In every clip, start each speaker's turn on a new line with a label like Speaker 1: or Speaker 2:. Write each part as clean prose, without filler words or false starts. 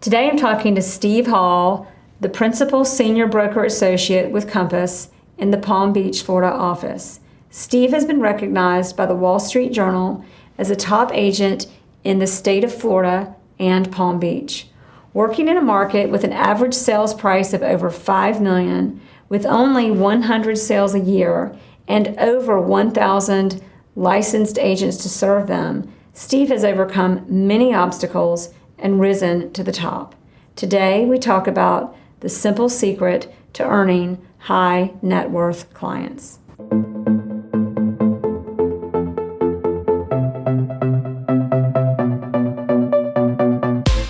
Speaker 1: Today I'm talking to Steve Hall, the Principal Senior Broker Associate with Compass in the Palm Beach, Florida office. Steve has been recognized by the Wall Street Journal as a top agent in the state of Florida and Palm Beach. Working in a market with an average sales price of over $5 million, with only 100 sales a year and over 1,000 licensed agents to serve them, Steve has overcome many obstacles and risen to the top. Today, we talk about the simple secret to earning high net worth clients.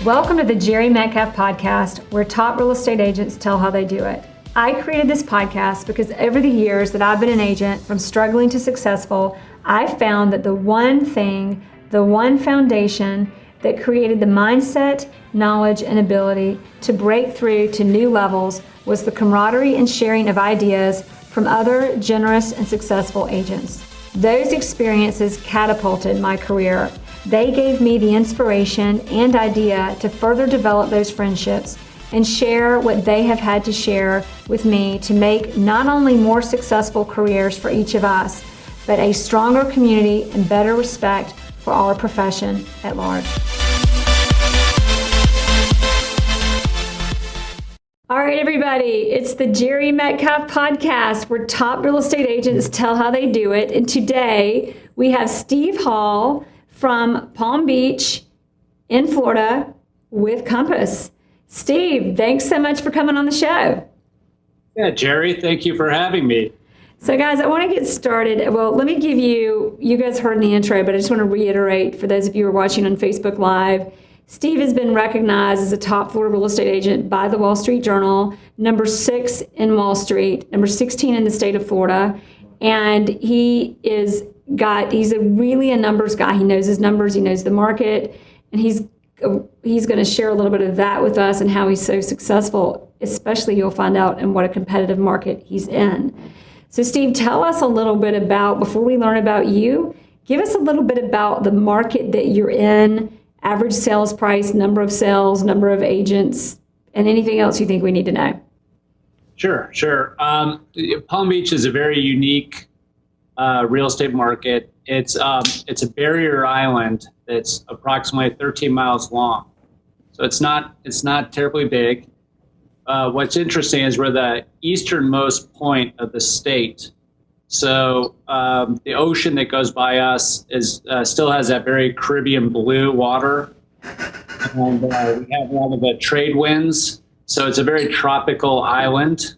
Speaker 1: Welcome to the Jere Metcalf Podcast, where top real estate agents tell how they do it. I created this podcast because over the years that I've been an agent, from struggling to successful, I've found that the one foundation that created the mindset, knowledge, and ability to break through to new levels was the camaraderie and sharing of ideas from other generous and successful agents. Those experiences catapulted my career. They gave me the inspiration and idea to further develop those friendships and share what they have had to share with me to make not only more successful careers for each of us, but a stronger community and better respect for our profession at large. All right, everybody, it's the Jere Metcalf Podcast, where top real estate agents tell how they do it. And today we have Steve Hall from Palm Beach in Florida with Compass. Steve, thanks so much for coming on the show.
Speaker 2: Yeah, Jere, thank you for having me.
Speaker 1: So guys, I want to get started. Well, let me give you guys heard in the intro, but I just want to reiterate for those of you who are watching on Facebook Live, Steve has been recognized as a top Florida real estate agent by the Wall Street Journal, number 6 in Wall Street, number 16 in the state of Florida. And he's really a numbers guy. He knows his numbers, he knows the market, and he's going to share a little bit of that with us and how he's so successful, especially you'll find out in what a competitive market he's in. So Steve, tell us a little bit about, before we learn about you, give us a little bit about the market that you're in, average sales price, number of sales, number of agents, and anything else you think we need to know.
Speaker 2: Sure. Palm Beach is a very unique real estate market. It's a barrier island that's approximately 13 miles long. So it's not terribly big. What's interesting is we're the easternmost point of the state. So the ocean that goes by us is still has that very Caribbean blue water. And we have a lot of the trade winds. So it's a very tropical island.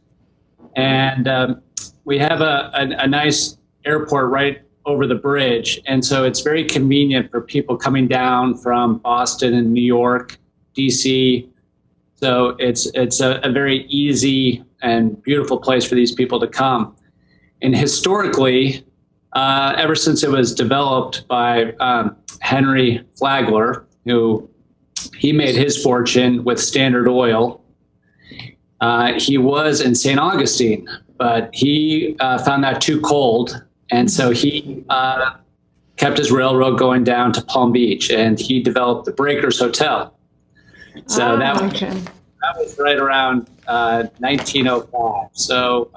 Speaker 2: And we have a nice airport right over the bridge. And so it's very convenient for people coming down from Boston and New York, DC. So it's a very easy and beautiful place for these people to come. And historically, ever since it was developed by Henry Flagler, he made his fortune with Standard Oil. He was in St. Augustine, but he found that too cold. And so he kept his railroad going down to Palm Beach, and he developed the Breakers Hotel. So that was right around 1905. So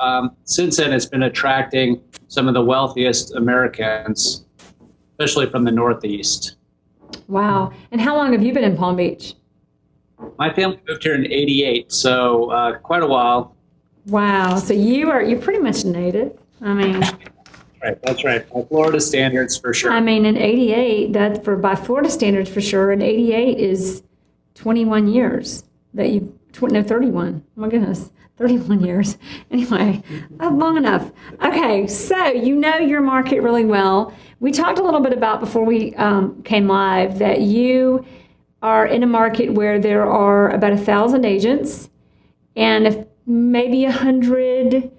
Speaker 2: since then, it's been attracting some of the wealthiest Americans, especially from the Northeast.
Speaker 1: Wow. And how long have you been in Palm Beach?
Speaker 2: My family moved here in '88, so quite a while.
Speaker 1: Wow. So you're pretty much native. I mean,
Speaker 2: That's right. By Florida standards, for sure.
Speaker 1: I mean, in '88, by Florida standards, for sure. And '88 is 21 years that 31. Oh my goodness, 31 years. Anyway, long enough. Okay, so you know your market really well. We talked a little bit about before we came live that you are in a market where there are about 1,000 agents, and if maybe 100.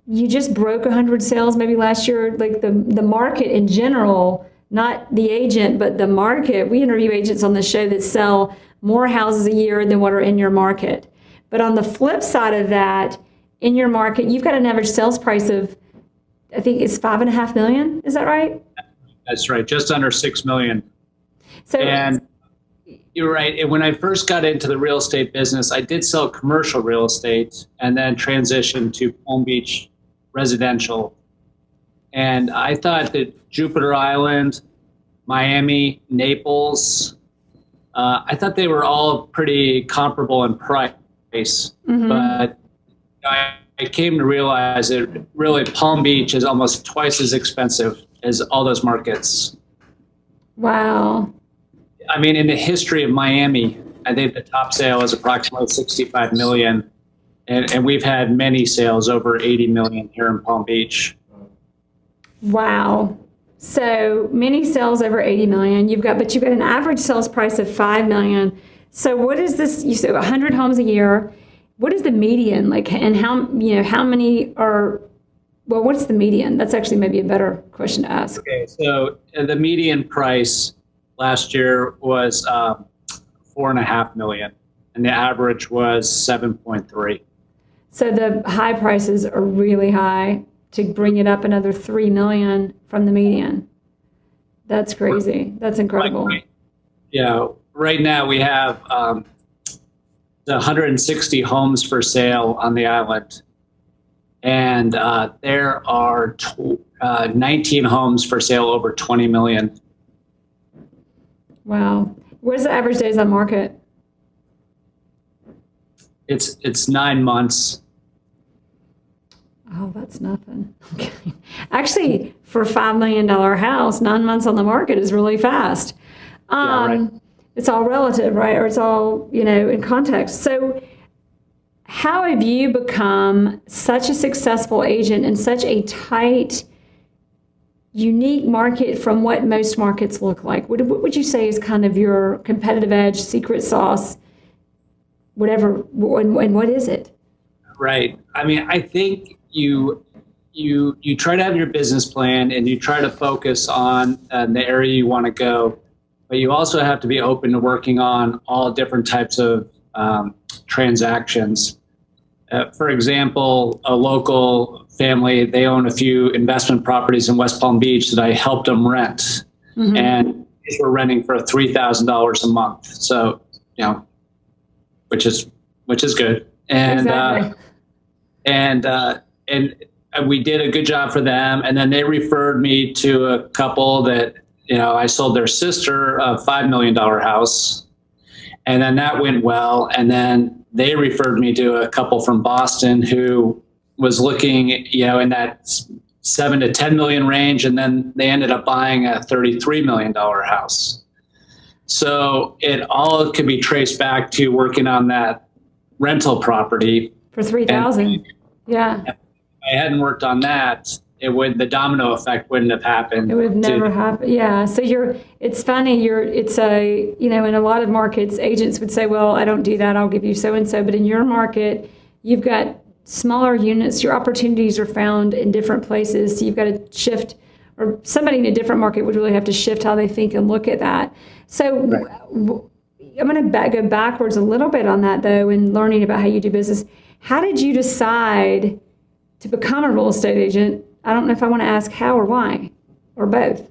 Speaker 1: You just broke 100 sales maybe last year. Like the market in general, not the agent, but the market. We interview agents on the show that sell more houses a year than what are in your market. But on the flip side of that, in your market, you've got an average sales price of, I think it's $5.5 million. Is that right?
Speaker 2: That's right. Just under $6 million.
Speaker 1: So,
Speaker 2: and You're right. And when I first got into the real estate business, I did sell commercial real estate and then transitioned to Palm Beach residential. And I thought that Jupiter Island, Miami, Naples, I thought they were all pretty comparable in price.
Speaker 1: Mm-hmm.
Speaker 2: But I came to realize that really Palm Beach is almost twice as expensive as all those markets.
Speaker 1: Wow.
Speaker 2: I mean, in the history of Miami, I think the top sale is approximately 65 million. And we've had many sales over 80 million here in Palm Beach.
Speaker 1: Wow. So many sales over 80 million. But you've got an average sales price of 5 million. So what is this? You said 100 homes a year. What is the median? Like, and how many are, well, what's the median? That's actually maybe a better question to ask.
Speaker 2: Okay. So the median price last year was 4.5 million, and the average was 7.3.
Speaker 1: So the high prices are really high to bring it up another 3 million from the median. That's crazy. That's incredible.
Speaker 2: Yeah. Right now we have 160 homes for sale on the island, and there are 19 homes for sale over 20 million.
Speaker 1: Wow. Where's the average days on market?
Speaker 2: It's 9 months.
Speaker 1: Oh, that's nothing. Okay. Actually, for a $5 million house, 9 months on the market is really fast.
Speaker 2: Yeah, right.
Speaker 1: It's all relative, right? Or it's all, in context. So how have you become such a successful agent in such a tight, unique market from what most markets look like? What would you say is kind of your competitive edge, secret sauce, whatever, and what is it?
Speaker 2: Right. I mean, I think you try to have your business plan and you try to focus on the area you want to go, but you also have to be open to working on all different types of transactions. For example, a local family, they own a few investment properties in West Palm Beach that I helped them rent. Mm-hmm. And we're renting for $3,000 a month. So, which is good. And,
Speaker 1: exactly.
Speaker 2: And we did a good job for them. And then they referred me to a couple that, I sold their sister a $5 million house, and then that went well. And then they referred me to a couple from Boston who was looking, in that 7 to 10 million range. And then they ended up buying a $33 million house. So it all could be traced back to working on that rental property
Speaker 1: for $3,000. Yeah.
Speaker 2: If I hadn't worked on that, the domino effect wouldn't have happened.
Speaker 1: It would have never happened. Yeah. So it's funny. In a lot of markets, agents would say, well, I don't do that. I'll give you so-and-so. But in your market, you've got smaller units. Your opportunities are found in different places. So you've got to shift, or somebody in a different market would really have to shift how they think and look at that. So right. I'm going to go backwards a little bit on that, though, in learning about how you do business. How did you decide to become a real estate agent? I don't know if I want to ask how or why, or both.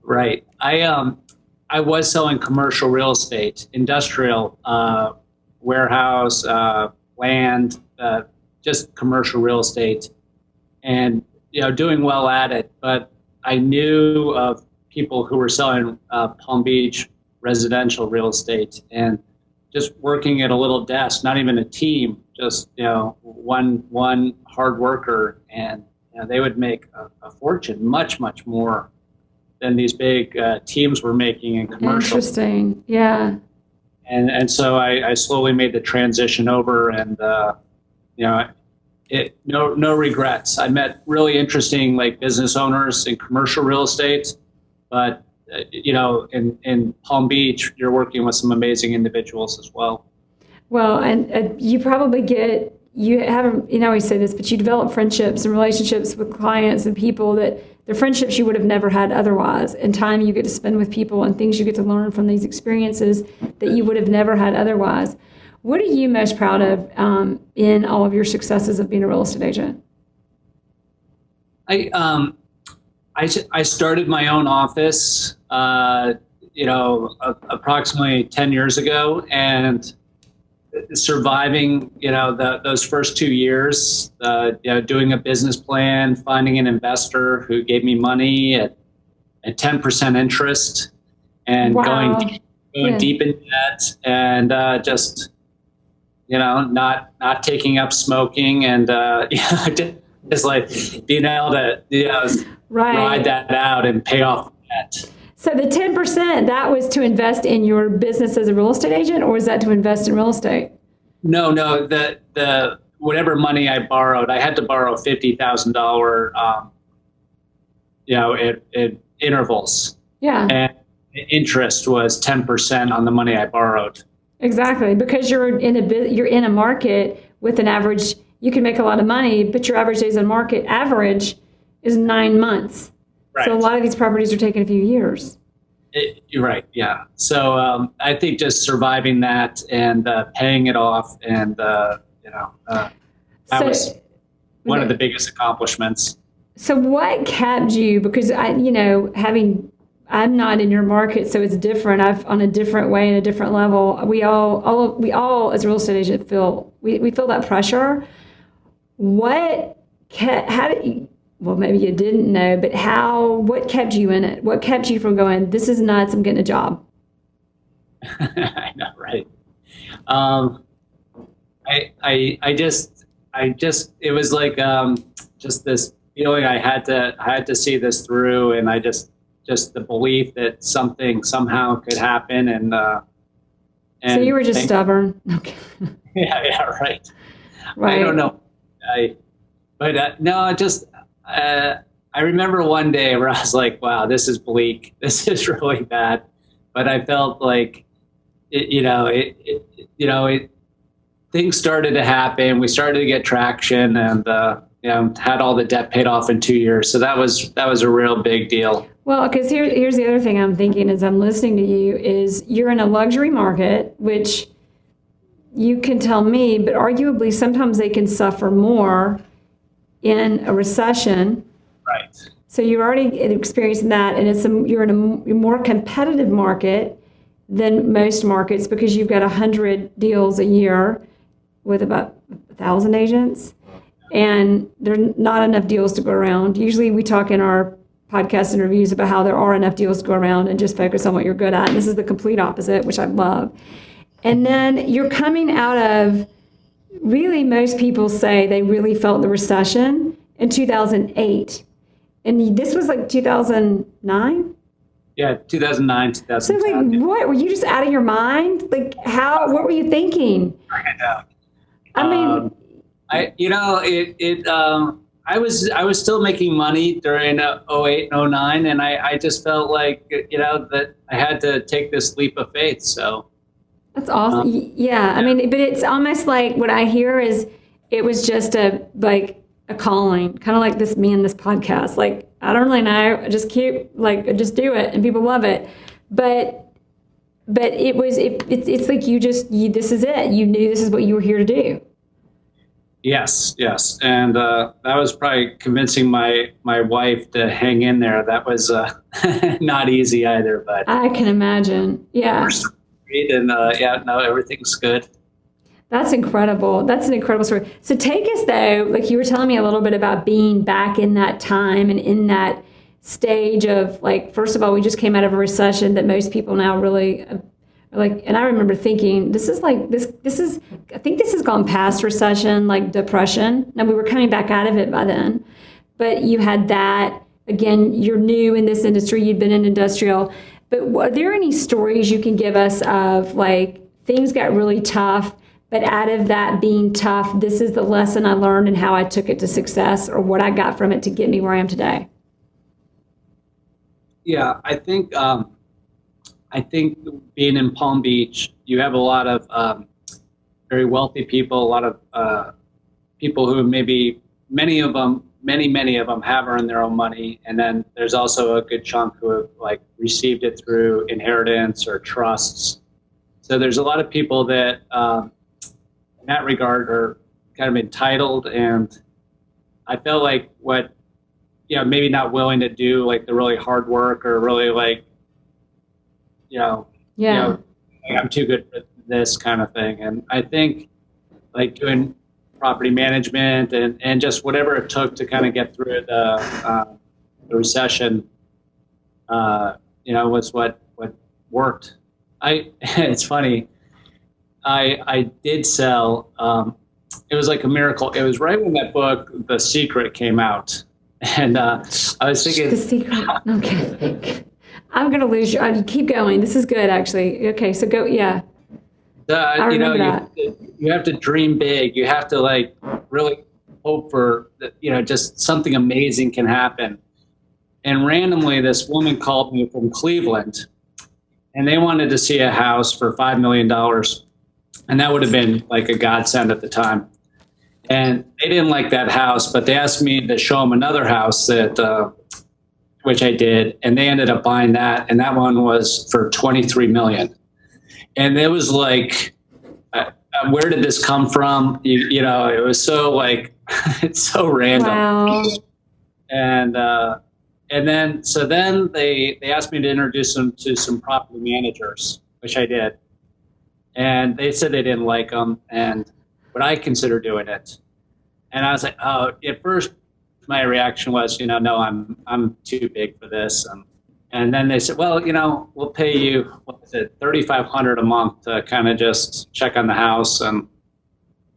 Speaker 2: Right. I was selling commercial real estate, industrial, warehouse, land, just commercial real estate, and doing well at it. But I knew of people who were selling Palm Beach residential real estate, and just working at a little desk, not even a team, just one hard worker, and they would make a fortune, much more than these big teams were making in commercial.
Speaker 1: Interesting, yeah.
Speaker 2: And so I slowly made the transition over, and no regrets. I met really interesting business owners in commercial real estate, but in Palm Beach, you're working with some amazing individuals as well.
Speaker 1: Well, and you probably I always say this, but you develop friendships and relationships with clients and people that the friendships you would have never had otherwise, and time you get to spend with people and things you get to learn from these experiences that you would have never had otherwise. What are you most proud of in all of your successes of being a real estate agent?
Speaker 2: I started my own office, approximately 10 years ago, and surviving, those first 2 years, doing a business plan, finding an investor who gave me money at 10% interest, and
Speaker 1: Wow.
Speaker 2: going deep in debt, and just not taking up smoking, and just like being able to ride that out and pay off debt.
Speaker 1: So the 10%, that was to invest in your business as a real estate agent, or was that to invest in real estate?
Speaker 2: No, the whatever money I borrowed, I had to borrow $50,000, in intervals.
Speaker 1: Yeah.
Speaker 2: And the interest was 10% on the money I borrowed.
Speaker 1: Exactly, because you're in a market with an average. You can make a lot of money, but your average days on market average is 9 months.
Speaker 2: Right.
Speaker 1: So a lot of these properties are taking a few years.
Speaker 2: You're right. Yeah. So I think just surviving that and paying it off, and that was one of the biggest accomplishments.
Speaker 1: So what kept you? Because I'm not in your market, so it's different. I've on a different way and a different level. We all as a real estate agent feel we feel that pressure. Well, maybe you didn't know, but what kept you in it? What kept you from going, this is nuts, I'm getting a job?
Speaker 2: I know, right? I just, it was like, just this feeling I had to see this through. And I just the belief that something somehow could happen. And
Speaker 1: so you were just stubborn. Okay.
Speaker 2: Yeah. Right.
Speaker 1: Right.
Speaker 2: I don't know. I remember one day where I was like, wow, this is bleak. This is really bad. But I felt like, things started to happen. We started to get traction, and, had all the debt paid off in 2 years. So that was a real big deal.
Speaker 1: Well, because here's the other thing I'm thinking as I'm listening to you is you're in a luxury market, which you can tell me, but arguably sometimes they can suffer more in a recession.
Speaker 2: Right.
Speaker 1: So you're already experiencing that, and you're in a more competitive market than most markets because you've got 100 deals a year with about 1,000 agents, and there's not enough deals to go around. Usually we talk in our podcast interviews about how there are enough deals to go around and just focus on what you're good at. And this is the complete opposite, which I love. And then you're coming out of, really most people say they really felt the recession in 2008. And this was like 2009?
Speaker 2: Yeah, 2009, 2010.
Speaker 1: So like, what, were you just out of your mind? Like what were you thinking?
Speaker 2: I know.
Speaker 1: I mean,
Speaker 2: I was still making money during 08 and 09, and I just felt like, that I had to take this leap of faith. So
Speaker 1: that's awesome. Yeah. I mean, but it's almost like what I hear is it was just a calling, kind of like me and this podcast. Like, I don't really know. I just just do it, and people love it. But it's like this is it. You knew this is what you were here to do.
Speaker 2: Yes. And that was probably convincing my wife to hang in there. That was not easy either, but
Speaker 1: I can imagine. Yeah.
Speaker 2: And everything's good.
Speaker 1: That's incredible. That's an incredible story. So take us though, like you were telling me a little bit about being back in that time and in that stage of like, first of all, we just came out of a recession that most people now really are like, and I remember thinking, I think this has gone past recession, like depression. Now we were coming back out of it by then, but you had that, again, you're new in this industry, you'd been in industrial, but are there any stories you can give us of like, things got really tough, but out of that being tough, this is the lesson I learned and how I took it to success, or what I got from it to get me where I am today?
Speaker 2: Yeah, I think being in Palm Beach, you have a lot of very wealthy people, a lot of people who maybe many of them have earned their own money, and then there's also a good chunk who have like received it through inheritance or trusts. So there's a lot of people that in that regard are kind of entitled, and I felt like maybe not willing to do like the really hard work, or really like
Speaker 1: Yeah.
Speaker 2: I'm too good for this kind of thing. And I think like doing property management and just whatever it took to kind of get through the recession, was what worked. It's funny. I did sell. It was like a miracle. It was right when that book, The Secret, came out, and I was thinking,
Speaker 1: The Secret. Okay. I'm going to lose you. Keep going. This is good, actually. Okay, so go. Yeah. I remember that.
Speaker 2: You have to dream big. You have to like really hope for, just something amazing can happen. And randomly, this woman called me from Cleveland, and they wanted to see a house for $5 million. And that would have been like a godsend at the time. And they didn't like that house, but they asked me to show them another house which I did. And they ended up buying that. And that one was for $23 million. And it was like, where did this come from? It was so like, it's so random.
Speaker 1: Wow.
Speaker 2: And then they asked me to introduce them to some property managers, which I did. And they said they didn't like them, but I considered doing it. And I was like, oh, at first my reaction was, no, I'm too big for this. And then they said, well, we'll pay you, what was it, $3,500 a month to kind of just check on the house. And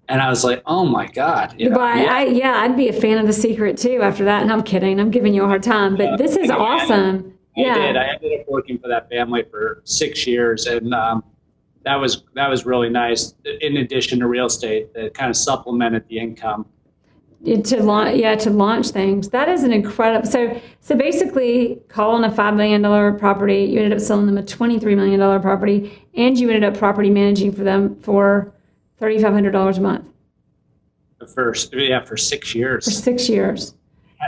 Speaker 2: I was like, oh my God.
Speaker 1: I'd be a fan of The Secret too after that. And I'm kidding. I'm giving you a hard time, but this is awesome.
Speaker 2: I did. I ended up working for that family for 6 years. And that was really nice. In addition to real estate, that kind of supplemented the income.
Speaker 1: To launch things. That is an incredible. So basically, calling a $5 million property, you ended up selling them a $23 million property, and you ended up property managing for them for $3,500 a month.
Speaker 2: For 6 years.
Speaker 1: For 6 years.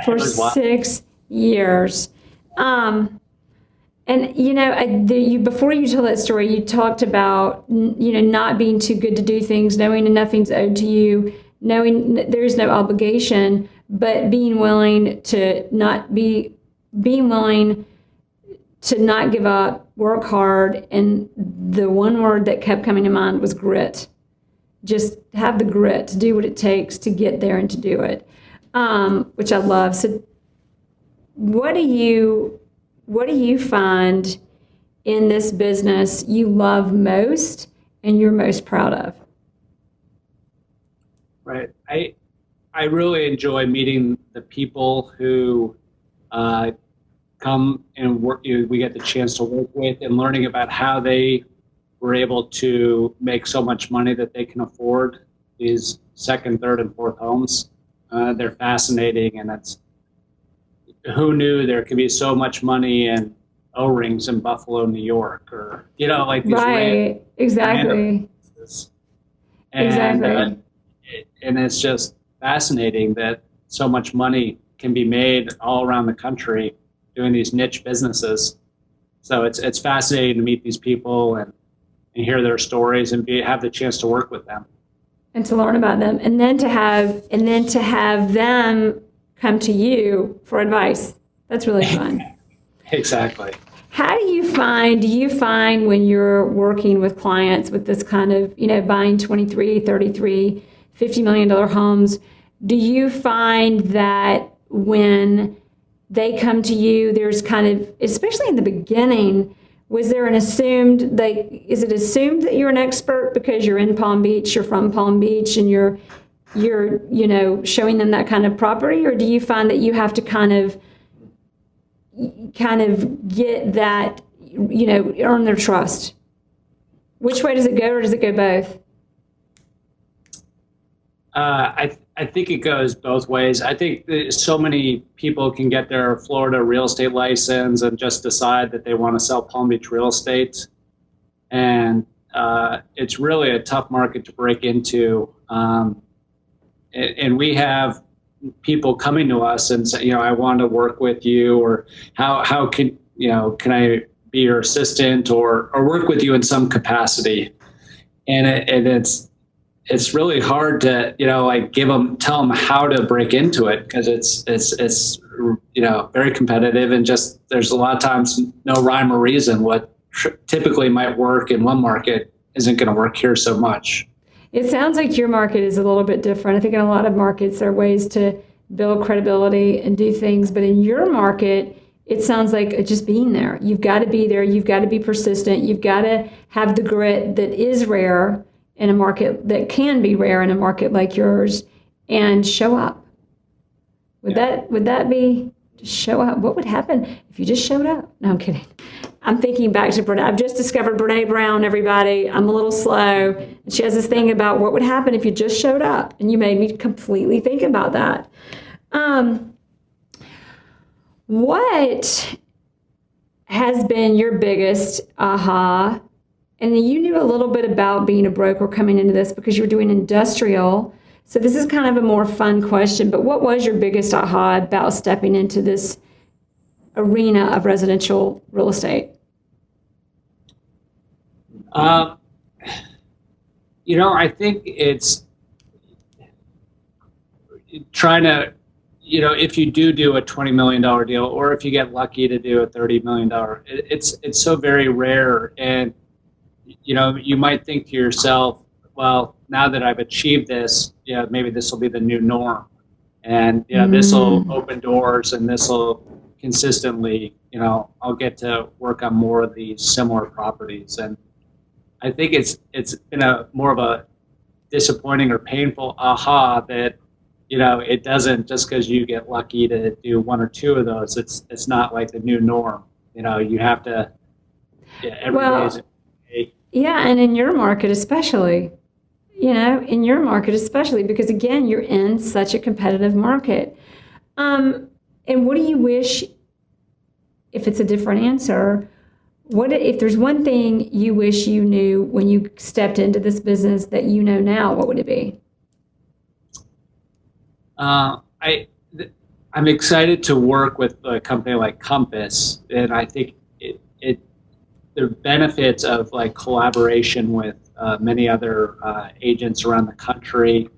Speaker 1: For 6 years. And before you tell that story, you talked about not being too good to do things, knowing nothing's owed to you, knowing there's no obligation, but being willing to not give up, work hard, and the one word that kept coming to mind was grit. Just have the grit to do what it takes to get there and to do it, which I love. So, what do you find in this business you love most and you're most proud of?
Speaker 2: Right. I really enjoy meeting the people who come and work. We get the chance to work with and learning about how they were able to make so much money that they can afford these second, third, and fourth homes. They're fascinating, and who knew there could be so much money in O-rings in Buffalo, New York, or like these
Speaker 1: right, exactly.
Speaker 2: Random
Speaker 1: exactly.
Speaker 2: And it's just fascinating that so much money can be made all around the country doing these niche businesses. So it's fascinating to meet these people and hear their stories and have the chance to work with them
Speaker 1: and to learn about them, and then to have them come to you for advice. That's really fun.
Speaker 2: Exactly.
Speaker 1: How do you find when you're working with clients with this kind of, buying 23, 33, $50 million homes, do you find that when they come to you, there's kind of, especially in the beginning, was there is it assumed that you're an expert because you're in Palm Beach, you're from Palm Beach, and you're showing them that kind of property? Or do you find that you have to kind of get that, earn their trust? Which way does it go, or does it go both?
Speaker 2: I think it goes both ways. I think that so many people can get their Florida real estate license and just decide that they want to sell Palm Beach real estate. And it's really a tough market to break into. And we have people coming to us and say, I want to work with you, or how can I be your assistant or work with you in some capacity? And it's really hard to, tell them how to break into it, because it's very competitive, and just, there's a lot of times no rhyme or reason what typically might work in one market isn't going to work here so much.
Speaker 1: It sounds like your market is a little bit different. I think in a lot of markets there are ways to build credibility and do things, but in your market, it sounds like just being there. You've got to be there. You've got to be persistent. You've got to have the grit that is rare in a market that can be rare in a market like yours, and show up. Would that be just show up? What would happen if you just showed up? No, I'm kidding. I'm thinking back to Brene. I've just discovered Brene Brown, everybody. I'm a little slow. And she has this thing about what would happen if you just showed up. And you made me completely think about that. What has been your biggest aha? And you knew a little bit about being a broker coming into this because you were doing industrial. So this is kind of a more fun question, but what was your biggest aha about stepping into this arena of residential real estate?
Speaker 2: I think it's trying to, if you do a $20 million deal, or if you get lucky to do a $30 million, it's so very rare. And, you might think to yourself, well, now that I've achieved this, maybe this will be the new norm. And, this will open doors, and this will consistently, I'll get to work on more of these similar properties. And I think it's been more of a disappointing or painful aha that, it doesn't, just because you get lucky to do one or two of those, it's not like the new norm. You have to, every day is a day.
Speaker 1: Yeah, and in your market especially, because again, you're in such a competitive market. And what do you wish, if it's a different answer, if there's one thing you wish you knew when you stepped into this business that you know now, what would it be?
Speaker 2: I'm excited to work with a company like Compass, and I think the benefits of like collaboration with many other agents around the country,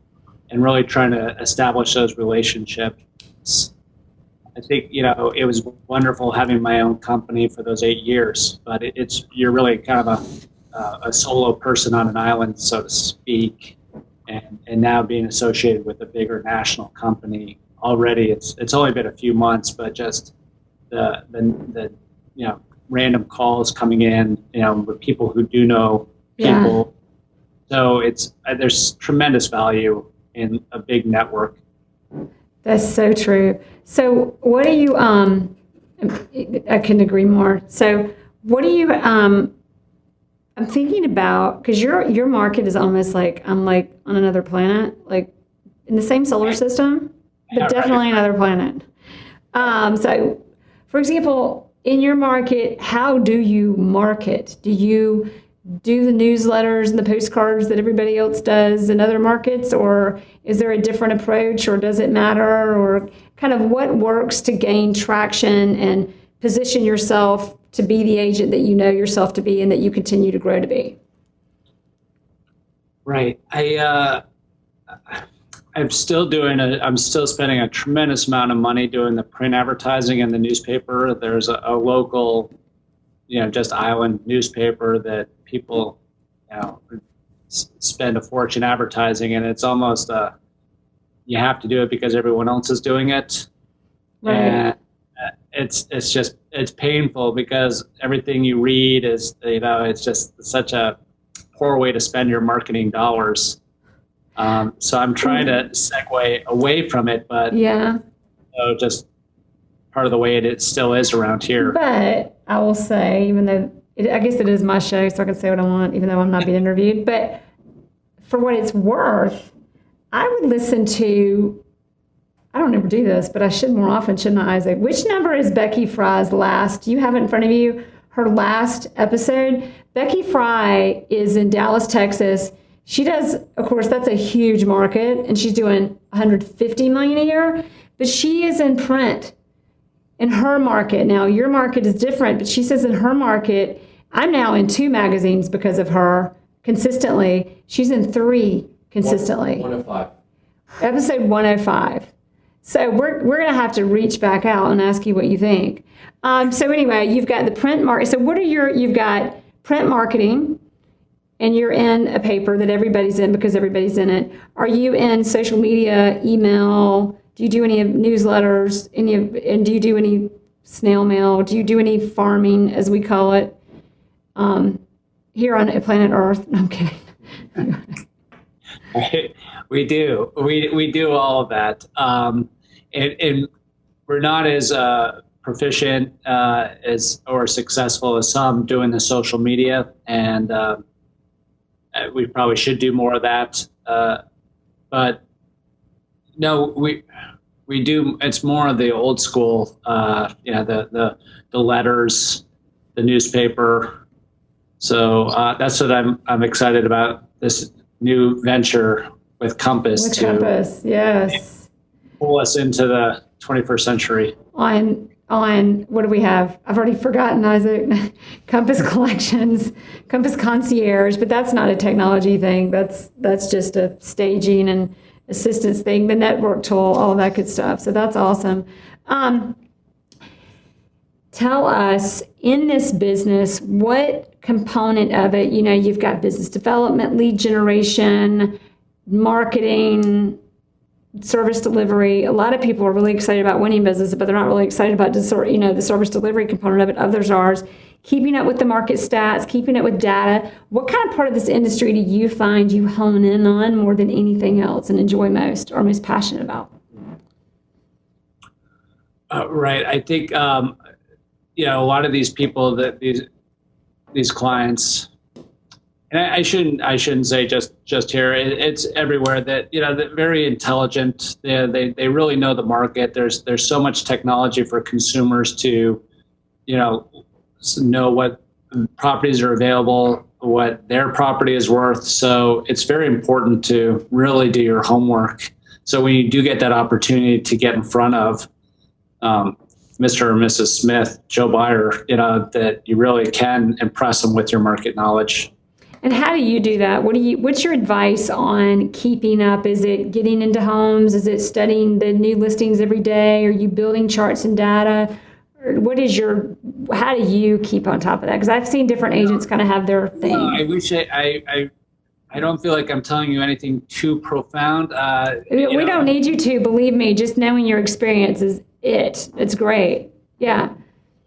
Speaker 2: and really trying to establish those relationships. I think it was wonderful having my own company for those 8 years, but you're really kind of a solo person on an island, so to speak, and now being associated with a bigger national company already. It's only been a few months, but just the random calls coming in, with people who do know people. So there's tremendous value in a big network.
Speaker 1: That's so true. So what do you, I couldn't agree more. So what do you, I'm thinking about, because your market is almost like, I'm like on another planet, like in the same solar system, but definitely another planet. So for example, in your market, how do you market? Do you do the newsletters and the postcards that everybody else does in other markets, or is there a different approach, or does it matter, or kind of what works to gain traction and position yourself to be the agent that you know yourself to be and that you continue to grow to be?
Speaker 2: Right. I'm still spending a tremendous amount of money doing the print advertising in the newspaper. There's a local, just island newspaper that people, spend a fortune advertising, and it's almost you have to do it because everyone else is doing it.
Speaker 1: Right.
Speaker 2: And it's painful because everything you read is, it's just such a poor way to spend your marketing dollars. So I'm trying to segue away from it, but just part of the way it still is around here.
Speaker 1: But I will say, even though I guess it is my show, so I can say what I want, even though I'm not being interviewed. But for what it's worth, I would listen to, I don't ever do this, but I should more often, shouldn't I, Isaac? Which number is Becky Fry's last? Do you have it in front of you? Her last episode? Becky Fry is in Dallas, Texas. She does, of course, that's a huge market, and she's doing $150 million a year, but she is in print in her market. Now, your market is different, but she says in her market, I'm now in 2 magazines because of her consistently. She's in 3 consistently.
Speaker 3: 105.
Speaker 1: Episode 105. So we're going to have to reach back out and ask you what you think. So anyway, you've got the print market. So what are you've got print marketing, and you're in a paper that everybody's in because everybody's in it. Are you in social media, email? Do you do any newsletters? And do you do any snail mail? Do you do any farming, as we call it, here on planet Earth? No, I'm kidding.
Speaker 2: We do. We do all of that. And we're not as proficient as or successful as some doing the social media, and we probably should do more of that. But no, we do. It's more of the old school, the letters, the newspaper. So that's what I'm excited about, this new venture with Compass.
Speaker 1: Compass, yes.
Speaker 2: Pull us into the 21st century.
Speaker 1: On what do we have? I've already forgotten, Isaac. Compass Collections, Compass Concierge, but that's not a technology thing. That's just a staging and assistance thing, the network tool, all of that good stuff. So that's awesome. Tell us, in this business, what component of it, you've got business development, lead generation, marketing, service delivery. A lot of people are really excited about winning business, but they're not really excited about the service delivery component of it. Others are. Keeping up with the market stats, keeping up with data. What kind of part of this industry do you find you hone in on more than anything else and enjoy most or most passionate about?
Speaker 2: Right. I think a lot of these people, that these clients. And I shouldn't say just here. It's everywhere. That they're very intelligent. They really know the market. There's so much technology for consumers to, know what properties are available, what their property is worth. So it's very important to really do your homework. So when you do get that opportunity to get in front of Mr. or Mrs. Smith, Joe Buyer, that you really can impress them with your market knowledge.
Speaker 1: And how do you do that? What's your advice on keeping up? Is it getting into homes? Is it studying the new listings every day? Are you building charts and data? How do you keep on top of that? Because I've seen different agents kind of have their thing.
Speaker 2: I wish I don't feel like I'm telling you anything too profound.
Speaker 1: We don't need you to, believe me. Just knowing your experience is it. It's great. Yeah.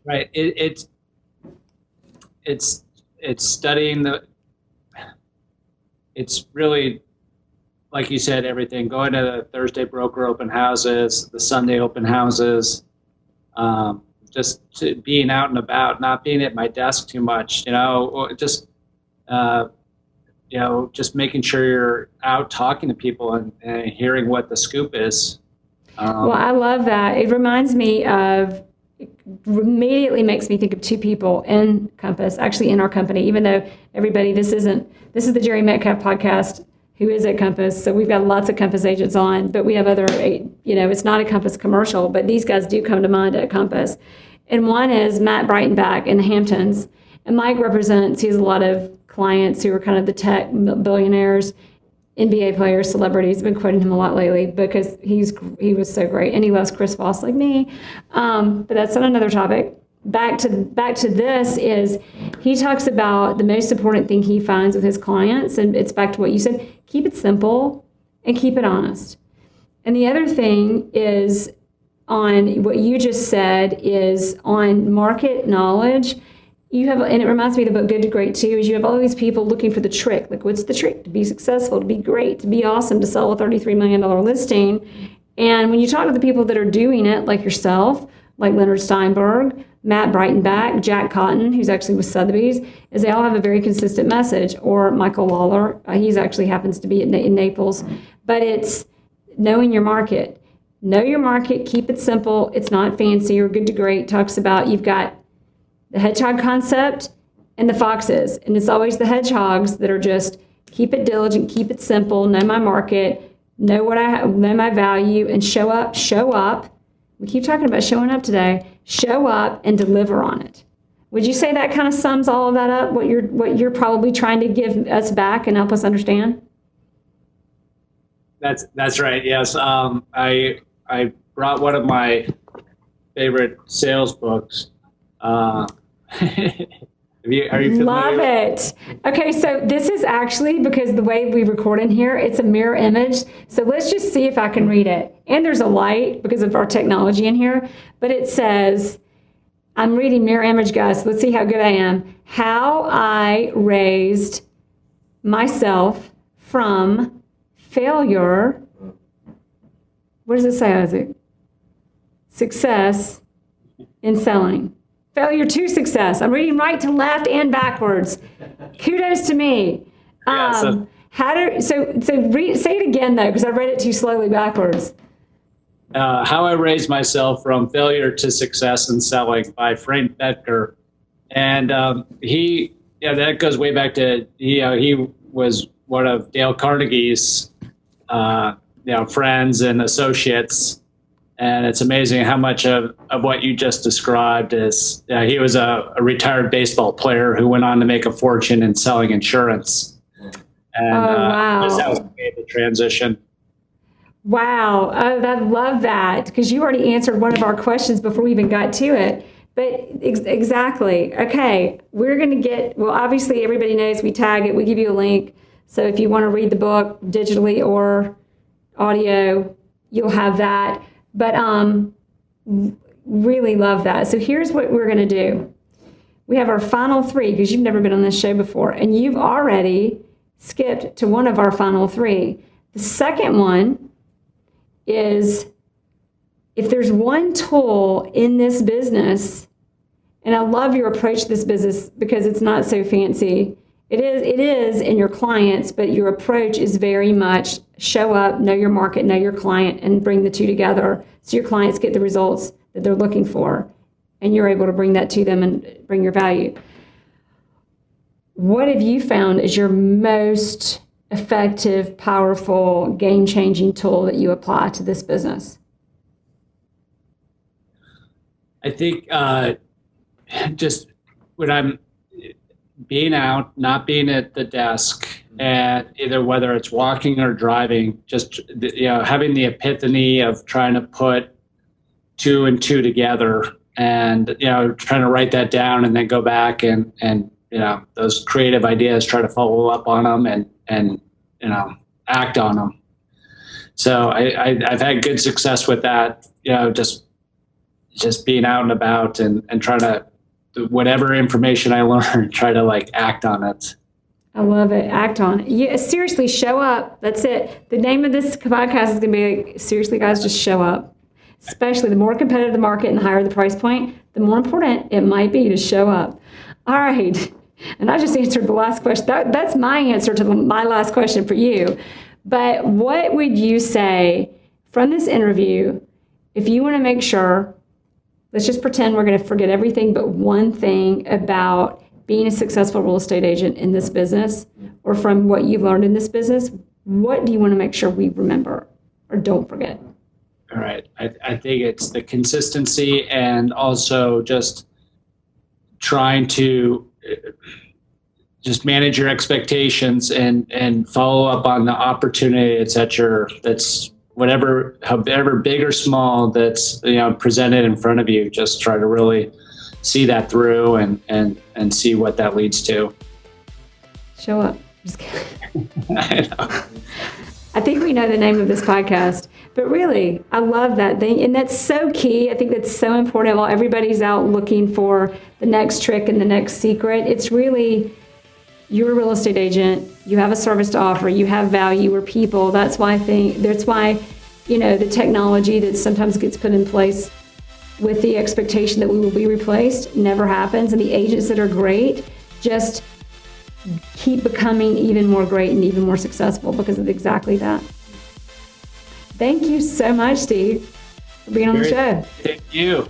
Speaker 2: Right. It's studying it's really, like you said, everything. Going to the Thursday broker open houses, the Sunday open houses, just being out and about, not being at my desk too much, just making sure you're out talking to people and hearing what the scoop is.
Speaker 1: Well, I love that. It reminds me of, immediately makes me think of two people in Compass, actually in our company, even though everybody, this is the Jere Metcalf podcast, who is at Compass. So we've got lots of Compass agents on, but we have other, it's not a Compass commercial, but these guys do come to mind at Compass. And one is Matt Breitenbach in the Hamptons. And Mike he has a lot of clients who are kind of the tech billionaires, NBA players, celebrities. I've been quoting him a lot lately because he was so great, and he loves Chris Voss like me. But that's not another topic. Back to this is, he talks about the most important thing he finds with his clients, and it's back to what you said: keep it simple and keep it honest. And the other thing is, on what you just said, is on market knowledge. You have, and it reminds me of the book Good to Great too, is you have all these people looking for the trick. Like, what's the trick to be successful, to be great, to be awesome, to sell a $33 million listing? And when you talk to the people that are doing it, like yourself, like Leonard Steinberg, Matt Breitenbach, Jack Cotton, who's actually with Sotheby's, is they all have a very consistent message. Or Michael Lawler, he's actually happens to be in Naples. But it's knowing your market. Know your market, keep it simple. It's not fancy. Or Good to Great talks about, you've got the hedgehog concept and the foxes. And it's always the hedgehogs that are just keep it diligent, keep it simple, know my market, know my value, and show up. We keep talking about showing up today. Show up and deliver on it. Would you say that kind of sums all of that up, what you're probably trying to give us back and help us understand?
Speaker 2: That's right. Yes. I brought one of my favorite sales books. Are you familiar?
Speaker 1: Love it. Okay, so this is actually, because the way we record in here, it's a mirror image. So let's just see if I can read it. And there's a light because of our technology in here. But it says, I'm reading mirror image, guys. So let's see how good I am. How I raised myself from failure. What does it say, Isaac? Success in selling. Failure to success. I'm reading right to left and backwards. Kudos to me.
Speaker 2: Yeah,
Speaker 1: say it again though, because I read it too slowly backwards.
Speaker 2: How I Raised Myself from Failure to Success in Selling by Frank Bettger. And that goes way back to, he was one of Dale Carnegie's, friends and associates. And it's amazing how much of what you just described is, he was a retired baseball player who went on to make a fortune in selling insurance. And
Speaker 1: wow.
Speaker 2: That was the transition.
Speaker 1: Wow. Oh, I love that, because you already answered one of our questions before we even got to it. But exactly. Okay. We're going to obviously everybody knows we tag it. We give you a link. So if you want to read the book digitally or audio, you'll have that. But really love that. So here's what we're going to do. We have our final three, because you've never been on this show before, and you've already skipped to one of our final three. The second one is, if there's one tool in this business, and I love your approach to this business because it's not so fancy. It is in your clients, but your approach is very much show up, know your market, know your client, and bring the two together so your clients get the results that they're looking for, and you're able to bring that to them and bring your value. What have you found is your most effective, powerful, game-changing tool that you apply to this business?
Speaker 2: I think just when I'm being out, not being at the desk, and either whether it's walking or driving, just having the epiphany of trying to put two and two together, and trying to write that down and then go back and those creative ideas, try to follow up on them and act on them. So I've had good success with that. Just being out and about and trying to, whatever information I learn, try to act on it.
Speaker 1: I love it. Act on it. Yeah, seriously, show up. That's it. The name of this podcast is going to be, seriously, guys, just show up. Especially the more competitive the market and the higher the price point, the more important it might be to show up. All right. And I just answered the last question. That's my answer to my last question for you. But what would you say from this interview, if you want to make sure, let's just pretend we're going to forget everything but one thing about being a successful real estate agent in this business, or from what you've learned in this business, what do you want to make sure we remember or don't forget?
Speaker 2: All right. I think it's the consistency, and also just trying to just manage your expectations and follow up on the opportunity that's however big or small that's presented in front of you. Just try to really see that through and see what that leads to.
Speaker 1: Show up. Just kidding.
Speaker 2: I know.
Speaker 1: I think we know the name of this podcast, but really, I love that thing. And that's so key. I think that's so important while everybody's out looking for the next trick and the next secret. It's really, you're a real estate agent. You have a service to offer. You have value. We're people. That's why the technology that sometimes gets put in place with the expectation that we will be replaced never happens. And the agents that are great just keep becoming even more great and even more successful because of exactly that. Thank you so much, Steve, for being on the show.
Speaker 2: Thank you.